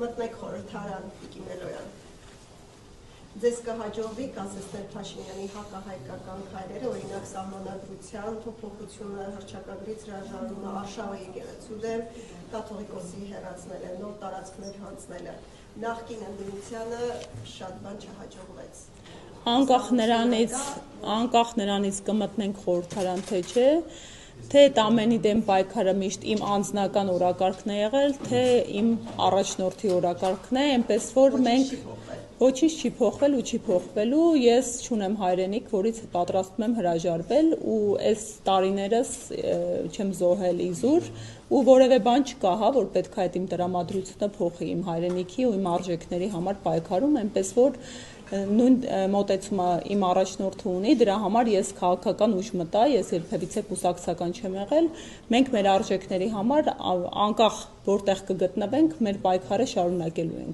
մտնեք խորհրդարան Տիկին Մելոյան։ Ձեզ կհաջողվի Կասեստեր Փաշինյանի հակահայկական քայլերը, օրինակ սահմանադրության փոփոխությունը, հռչակագրից հրաժարումը, Արշավը եկեղեցու դեմ, կաթողիկոսի հեռացնելը, նոր տարածքներ հանձնելը։ Նախկին ընդդիմությանը շատ բան չհաջողվեց։ Անկախ նրանից կմտնենք խորհրդարան թե չէ, թե այդ ամենի դեմ պայքարը միշտ իմ անձնական օրակարգն է եղել, թե իմ առաջնորդի օրակարգն է, այնպես որ մենք ոչինչ չի փոխվել ու չի փոխվելու, ես չունեմ հայրենիք, որից պատրաստվում եմ հրաժարվել ու այս տարիներս չեմ զոհել իզուր ու որևէ բան չկա, որ պետք է այդ իմ տրամադրությունը փոխի իմ հայրենիքի ու իմ արժեքների համար պայքարում, այնպես որ նույն մոտեցումը իմ առաջնորդը ունի, դրա համար ես քաղաքական ուժ մտա, ես երբևիցե կուսակցական չեմ եղել, մենք մեր արժեքների համար անկախ որտեղ կգտնվենք, մեր պայքարը շարունակելու ենք։